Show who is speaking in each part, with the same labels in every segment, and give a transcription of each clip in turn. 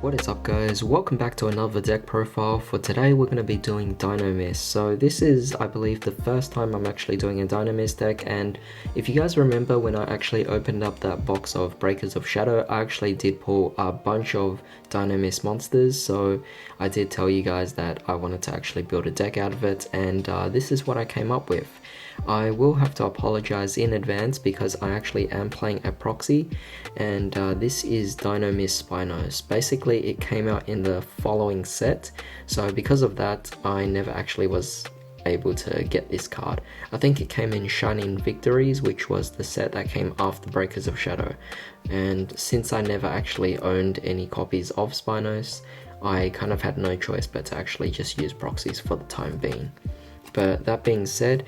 Speaker 1: What is up guys, welcome back to another deck profile. For today we're going to be doing Dinomist. So this is, I believe, the first time I'm actually doing a Dinomist deck, and if you guys remember when I actually opened up that box of Breakers of Shadow, I actually did pull a bunch of Dinomist monsters, so I did tell you guys that I wanted to actually build a deck out of it, and this is what I came up with. I will have to apologize in advance because I actually am playing a proxy, and this is Dinomist Spinos. Basically it came out in the following set, so because of that I never actually was able to get this card. I think it came in Shining Victories, which was the set that came after Breakers of Shadow, and since I never actually owned any copies of Spinos, I kind of had no choice but to actually just use proxies for the time being. But that being said,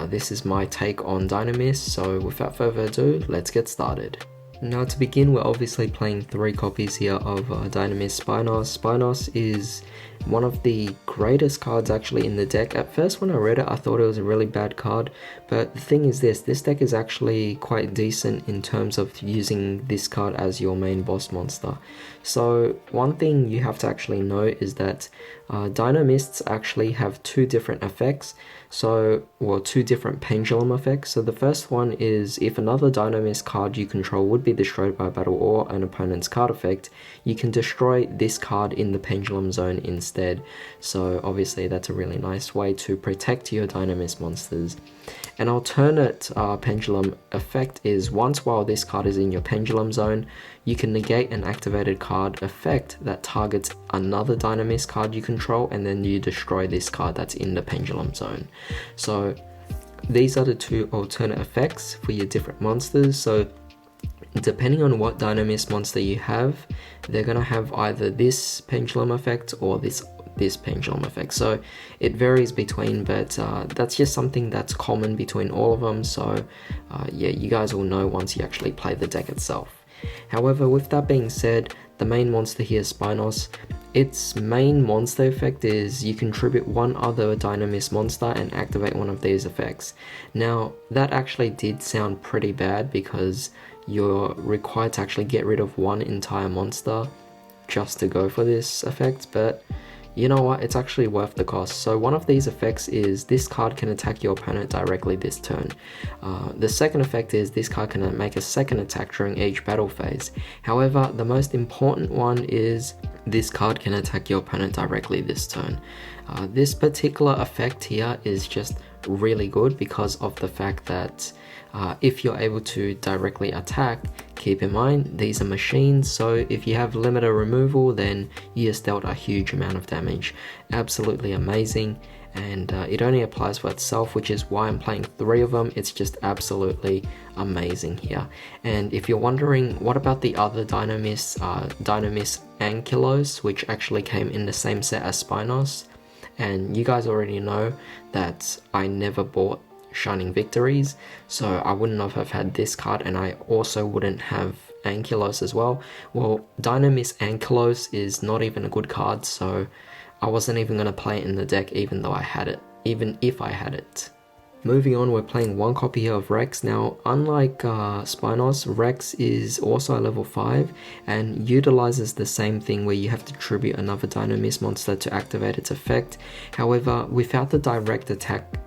Speaker 1: this is my take on Dinomist, so without further ado, let's get started. Now to begin, we're obviously playing 3 copies here of Dinomist Spinos. Spinos is one of the greatest cards actually in the deck. At first when I read it I thought it was a really bad card, but the thing is this deck is actually quite decent in terms of using this card as your main boss monster. So one thing you have to actually know is that Dinomists actually have 2 different effects. Well, 2 different pendulum effects. So the first one is if another Dinomist card you control would be destroyed by battle or an opponent's card effect, you can destroy this card in the pendulum zone instead. So obviously that's a really nice way to protect your Dinomist monsters. An alternate pendulum effect is once while this card is in your pendulum zone, you can negate an activated card effect that targets another Dinomist card you control, and then you destroy this card that's in the pendulum zone. So these are the 2 alternate effects for your different monsters. So depending on what Dinomist monster you have, they're going to have either this pendulum effect or this pendulum effect. So it varies between, but that's just something that's common between all of them. So yeah, you guys will know once you actually play the deck itself. However, with that being said, the main monster here is Spinos. Its main monster effect is you contribute one other Dinomist monster and activate one of these effects. Now that actually did sound pretty bad because you're required to actually get rid of one entire monster just to go for this effect, but you know what, it's actually worth the cost. So one of these effects is this card can attack your opponent directly this turn. The second effect is this card can make a second attack during each battle phase. However, the most important one is this card can attack your opponent directly this turn. This particular effect here is just really good because of the fact that if you're able to directly attack, keep in mind these are machines, so if you have limiter removal then you just dealt a huge amount of damage. Absolutely amazing, and it only applies for itself, which is why I'm playing 3 of them. It's just absolutely amazing here. And if you're wondering what about the other Dinomists, Dinomist Ankylos, which actually came in the same set as Spinos, and you guys already know that I never bought Shining Victories, so I wouldn't have had this card, and I also wouldn't have Ankylos as well. Well, Dinomist Ankylos is not even a good card, so I wasn't even going to play it in the deck even though I had it, even if I had it. Moving on, we're playing 1 copy here of Rex. Now, unlike Spinos, Rex is also a level 5 and utilizes the same thing where you have to tribute another Dinomist monster to activate its effect. However, without the direct attack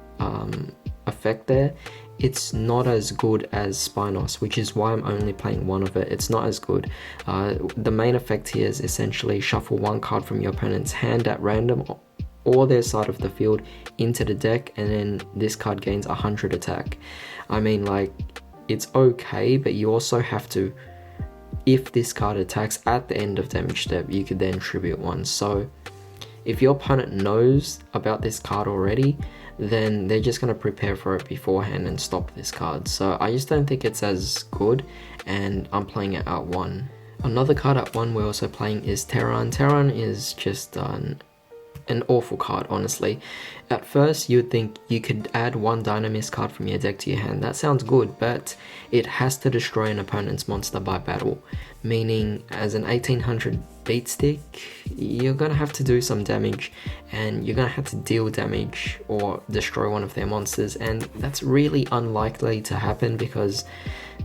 Speaker 1: effect there, it's not as good as Spinos, which is why I'm only playing 1 of it. It's not as good. The main effect here is essentially shuffle 1 card from your opponent's hand at random or their side of the field into the deck, and then this card gains 100 attack. I mean, like, it's okay, but you also have to, if this card attacks at the end of damage step, you could then tribute 1. So if your opponent knows about this card already, then they're just going to prepare for it beforehand and stop this card. So I just don't think it's as good, and I'm playing it at 1. Another card at 1 we're also playing is Terran. Terran is just an awful card, honestly. At first you'd think you could add 1 Dinomist card from your deck to your hand. That sounds good, but it has to destroy an opponent's monster by battle, meaning as an 1800 beat stick you're gonna have to do some damage, and you're gonna have to deal damage or destroy one of their monsters, and that's really unlikely to happen because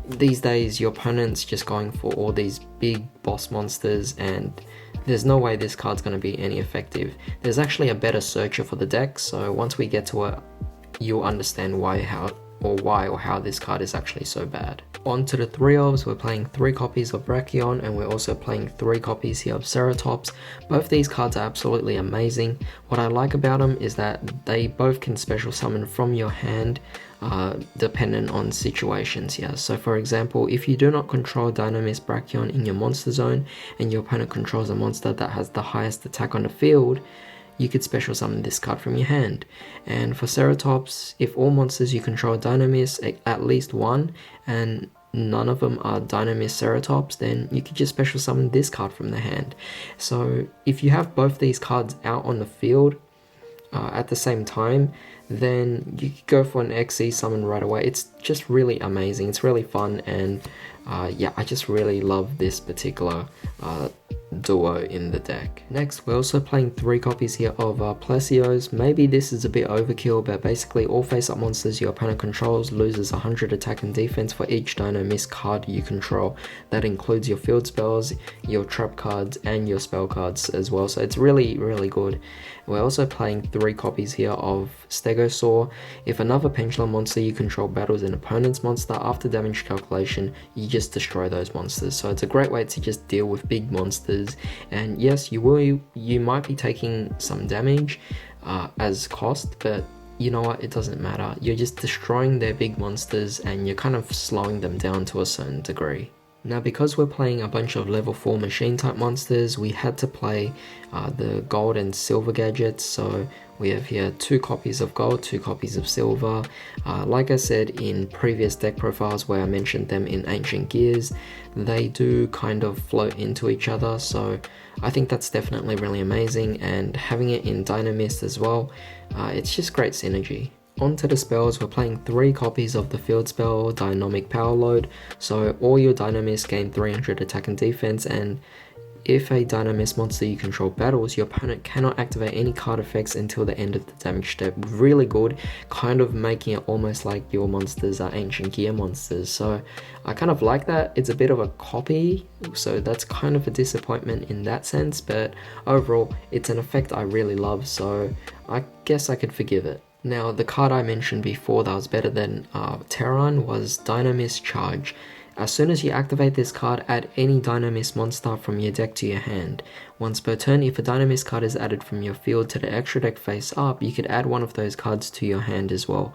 Speaker 1: these days your opponent's just going for all these big boss monsters, and there's no way this card's going to be any effective. There's actually a better searcher for the deck, so once we get to it, you'll understand why or how this card is actually so bad. On to the 3-ofs, we're playing 3 copies of Brachion, and we're also playing 3 copies here of Ceratops. Both these cards are absolutely amazing. What I like about them is that they both can special summon from your hand, dependent on situations here. So for example, if you do not control Dinomist Brachion in your monster zone, and your opponent controls a monster that has the highest attack on the field, you could special summon this card from your hand. And for Ceratops, if all monsters you control Dinomist at least one, and none of them are Dinomist Ceratops, then you could just special summon this card from the hand. So if you have both these cards out on the field at the same time, then you could go for an XE summon right away. It's just really amazing, it's really fun, and yeah, I just really love this particular duo in the deck. Next, we're also playing 3 copies here of Plesios. Maybe this is a bit overkill, but basically all face-up monsters your opponent controls loses 100 attack and defense for each Dinomist card you control. That includes your field spells, your trap cards, and your spell cards as well, so it's really, really good. We're also playing 3 copies here of Stegosaur. If another pendulum monster you control battles an opponent's monster, after damage calculation, you just destroy those monsters. So it's a great way to just deal with big monsters. And yes, you might be taking some damage as cost, but you know what, it doesn't matter. You're just destroying their big monsters and you're kind of slowing them down to a certain degree. Now, because we're playing a bunch of level 4 machine type monsters, we had to play the gold and silver gadgets. So we have here 2 copies of gold, 2 copies of silver. Like I said in previous deck profiles where I mentioned them in Ancient Gears, they do kind of float into each other. So I think that's definitely really amazing, and having it in Dinomist as well, it's just great synergy. On to the spells, we're playing 3 copies of the field spell, Dynamic Power Load. So all your Dinomists gain 300 attack and defense, and if a Dinomist monster you control battles, your opponent cannot activate any card effects until the end of the damage step. Really good, kind of making it almost like your monsters are Ancient Gear monsters. So I kind of like that. It's a bit of a copy, so that's kind of a disappointment in that sense, but overall it's an effect I really love, so I guess I could forgive it. Now, the card I mentioned before that was better than Terran was Dinomist Charge. As soon as you activate this card, add any Dinomist monster from your deck to your hand. Once per turn, if a Dinomist card is added from your field to the extra deck face up, you could add one of those cards to your hand as well.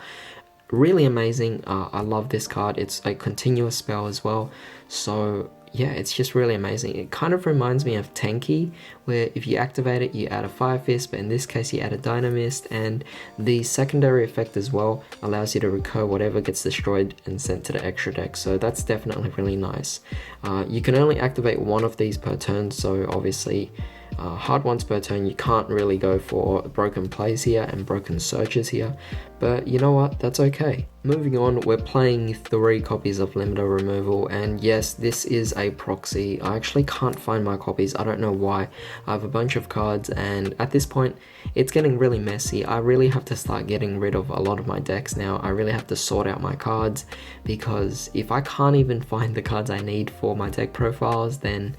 Speaker 1: Really amazing. I love this card. It's a continuous spell as well. So yeah, it's just really amazing. It kind of reminds me of Tenki, where if you activate it, you add a Fire Fist, but in this case you add a Dinomist, and the secondary effect as well allows you to recur whatever gets destroyed and sent to the extra deck, so that's definitely really nice. You can only activate one of these per turn, so obviously hard ones per turn, you can't really go for broken plays here and broken searches here, but you know what, that's okay. Moving on, we're playing 3 copies of Limiter Removal, and yes, this is a proxy. I actually can't find my copies, I don't know why. I have a bunch of cards, and at this point, it's getting really messy. I really have to start getting rid of a lot of my decks now. I really have to sort out my cards, because if I can't even find the cards I need for my deck profiles, then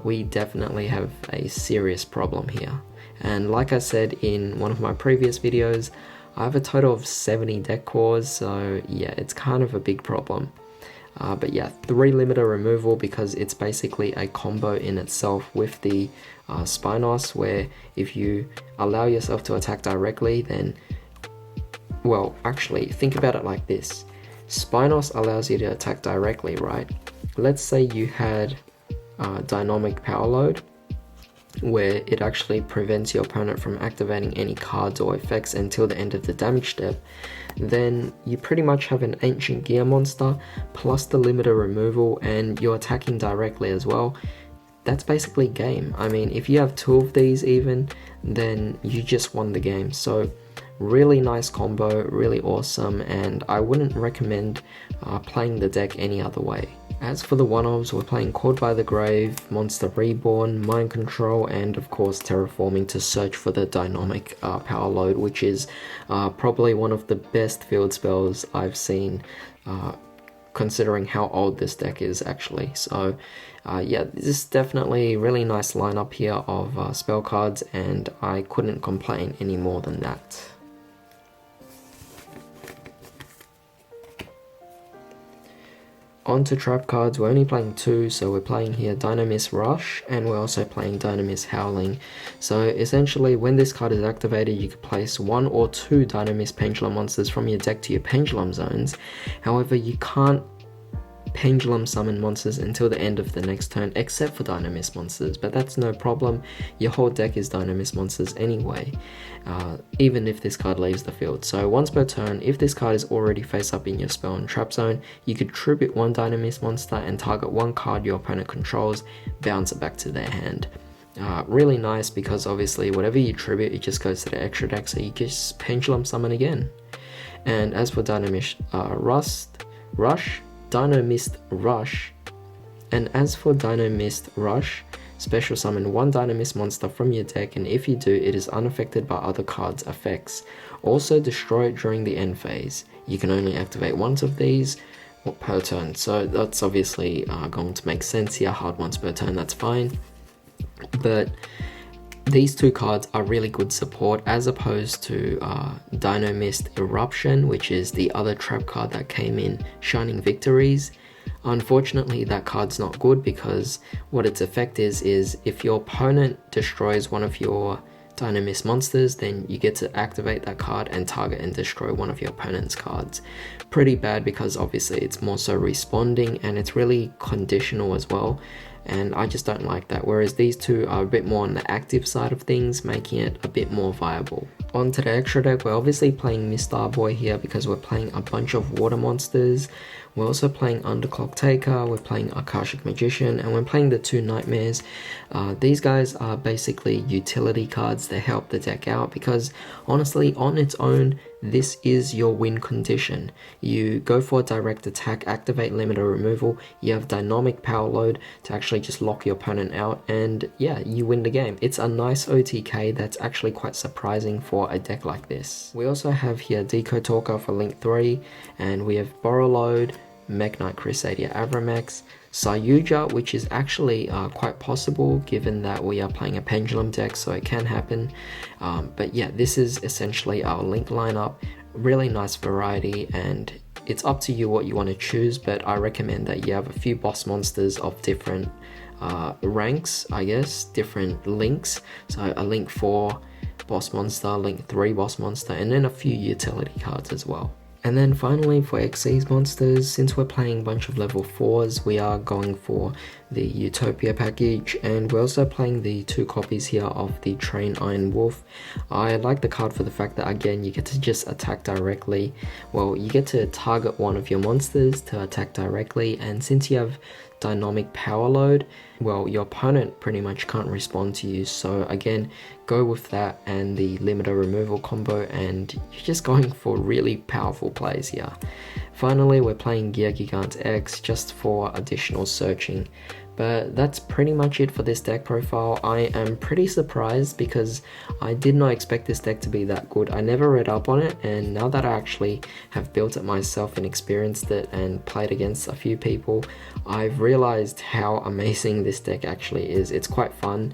Speaker 1: we definitely have a serious problem here. And like I said in one of my previous videos, I have a total of 70 deck cores, so yeah, it's kind of a big problem. But yeah, 3 Limiter Removal, because it's basically a combo in itself with the Spinos, where if you allow yourself to attack directly, then, well, actually, think about it like this. Spinos allows you to attack directly, right? Let's say you had Dynamic Power Load, where it actually prevents your opponent from activating any cards or effects until the end of the damage step, then you pretty much have an Ancient Gear monster plus the Limiter Removal, and you're attacking directly as well. That's basically game. I mean, if you have 2 of these even, then you just won the game. So really nice combo, really awesome, and I wouldn't recommend playing the deck any other way. As for the 1-ofs, we're playing Caught by the Grave, Monster Reborn, Mind Control, and of course Terraforming to search for the Dynamic Power Load, which is probably one of the best field spells I've seen considering how old this deck is actually. So yeah, this is definitely a really nice lineup here of spell cards, and I couldn't complain any more than that. On to trap cards, we're only playing 2, so we're playing here Dinomist Rush, and we're also playing Dinomist Howling. So essentially, when this card is activated, you can place 1 or 2 Dinomist Pendulum monsters from your deck to your Pendulum zones. However, you can't pendulum summon monsters until the end of the next turn, except for Dinomist monsters, but that's no problem. Your whole deck is Dinomist monsters anyway, even if this card leaves the field. So once per turn, if this card is already face up in your spell and trap zone, you could tribute 1 Dinomist monster and target 1 card your opponent controls, bounce it back to their hand. Really nice, because obviously whatever you tribute, it just goes to the extra deck, so you just pendulum summon again. And as for Dinomist Rush, special summon 1 Dinomist monster from your deck, and if you do, it is unaffected by other cards' effects. Also destroy it during the end phase. You can only activate once of these per turn, so that's obviously going to make sense here. Hard once per turn, that's fine. But these 2 cards are really good support, as opposed to Dinomist Eruption, which is the other trap card that came in Shining Victories. Unfortunately, that card's not good, because what its effect is if your opponent destroys one of your Dinomist monsters, then you get to activate that card and target and destroy one of your opponent's cards. Pretty bad, because obviously it's more so responding, and it's really conditional as well, and I just don't like that, whereas these 2 are a bit more on the active side of things, making it a bit more viable. On to the extra deck, we're obviously playing Mr. Boy here because we're playing a bunch of water monsters. We're also playing Underclock Taker, we're playing Akashic Magician, and we're playing the 2 Nightmares. These guys are basically utility cards that help the deck out, because honestly, on its own, this is your win condition. You go for a direct attack, activate limiter removal, you have dynamic power load to actually just lock your opponent out, and yeah, you win the game. It's a nice OTK that's actually quite surprising for a deck like this. We also have here Deco Talker for Link 3, and we have Borrow Load, Mech Knight Crusader Avramex, Yugioh, which is actually quite possible given that we are playing a pendulum deck, so it can happen. But yeah, this is essentially our Link lineup. Really nice variety, and it's up to you what you want to choose, but I recommend that you have a few boss monsters of different ranks, I guess, different links. So a Link 4 boss monster, Link 3 boss monster, and then a few utility cards as well. And then finally, for Xyz monsters, since we're playing a bunch of level 4s, we are going for the Utopia package, and we're also playing the 2 copies here of the Train Iron Wolf. I like the card for the fact that, again, you get to just attack directly. Well, you get to target one of your monsters to attack directly, and since you have dynamic power load, well, your opponent pretty much can't respond to you. So again, go with that and the limiter removal combo, and you're just going for really powerful plays here. Finally, we're playing Gear Gigant X just for additional searching. But that's pretty much it for this deck profile. I am pretty surprised because I did not expect this deck to be that good. I never read up on it, and now that I actually have built it myself and experienced it and played against a few people, I've realized how amazing this deck actually is. It's quite fun.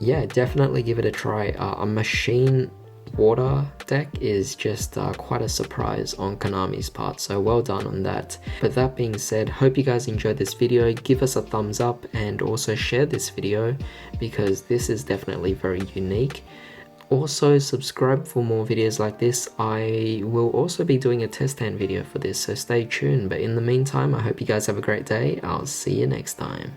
Speaker 1: Yeah, definitely give it a try. A machine water deck is just quite a surprise on Konami's part, so well done on that. But that being said, hope you guys enjoyed this video. Give us a thumbs up and also share this video because this is definitely very unique. Also subscribe for more videos like this. I will also be doing a test hand video for this, so stay tuned. But in the meantime, I hope you guys have a great day. I'll see you next time.